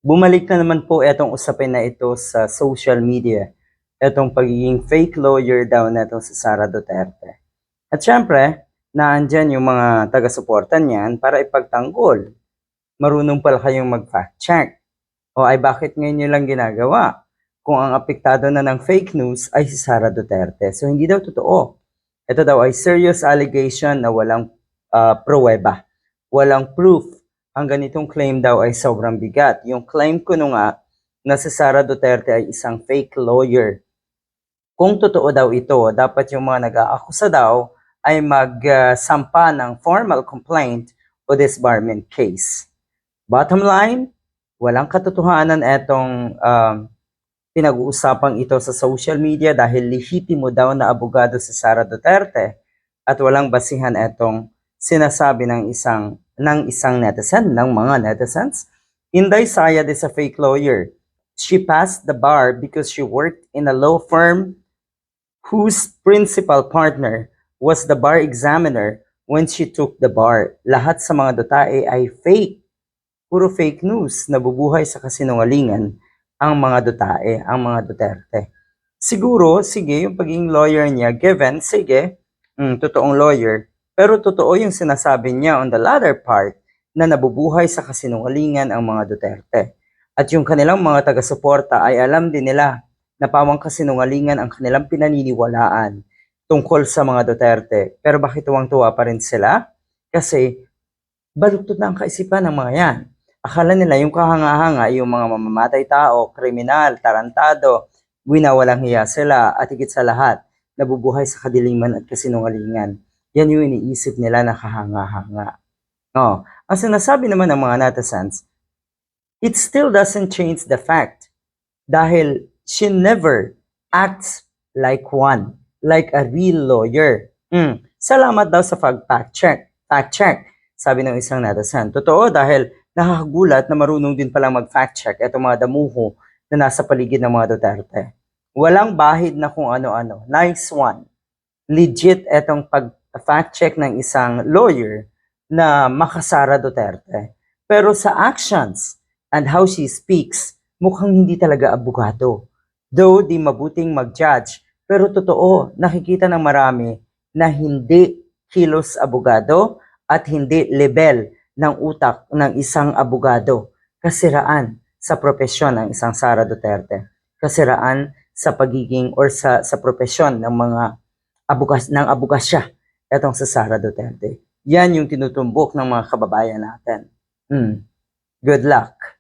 Bumalik na naman po etong usapin na ito sa social media. Etong pagiging fake lawyer daw na itong si Sara Duterte. At syempre, naandyan yung mga taga-suporta niyan para ipagtanggol. Marunong pala kayong mag-fact check. O ay bakit ngayon nyo lang ginagawa? Kung ang apektado na ng fake news ay si Sara Duterte. So hindi daw totoo. Ito daw ay serious allegation na walang pruweba. Walang proof. Ang ganitong claim daw ay sobrang bigat. Yung claim ko nung nga na si Sara Duterte ay isang fake lawyer. Kung totoo daw ito, dapat yung mga nag-aakusa daw ay magsampa ng formal complaint o disbarment case. Bottom line, walang katotohanan etong pinag-uusapang ito sa social media dahil lehitimo daw na abogado si Sara Duterte at walang basihan etong sinasabi ng isang netizen, ng mga netizens. Inday Sayad is a fake lawyer. She passed the bar because she worked in a law firm whose principal partner was the bar examiner when she took the bar. Lahat sa mga dutae ay fake. Puro fake news, nabubuhay sa kasinungalingan ang mga dutae, ang mga Duterte. Siguro, sige, yung pagiging lawyer niya, given, sige, totoong lawyer, pero totoo yung sinasabi niya on the latter part na nabubuhay sa kasinungalingan ang mga Duterte. At yung kanilang mga taga-suporta ay alam din nila na pawang kasinungalingan ang kanilang pinaniniwalaan tungkol sa mga Duterte. Pero bakit tuwang-tuwa pa rin sila? Kasi baluktot na ang kaisipan ng mga yan. Akala nila yung kahanga-hanga, yung mga mamamatay tao, kriminal, tarantado, winawalang hiya sila at higit sa lahat, nabubuhay sa kadiliman at kasinungalingan. Yan yung iniisip nila na kahanga-hanga. No. Ang sinasabi naman ng mga netizens, it still doesn't change the fact dahil she never acts like one, like a real lawyer. Salamat daw sa fact check. Sabi ng isang netizen. Totoo dahil nakakagulat na marunong din palang mag-fact check itong mga damuho na nasa paligid ng mga Duterte. Walang bahid na kung ano-ano. Nice one. Legit etong pag-fact check ng isang lawyer na makasara Duterte. Pero sa actions and how she speaks, mukhang hindi talaga abogado. Though di mabuting mag-judge, pero totoo, nakikita ng marami na hindi kilos abogado at hindi level ng utak ng isang abogado. Kasiraan sa propesyon ng isang Sara Duterte. Kasiraan sa pagiging or sa propesyon ng mga abogasya etong sa Sara Duterte. Yan yung tinutumbok ng mga kababayan natin. Good luck.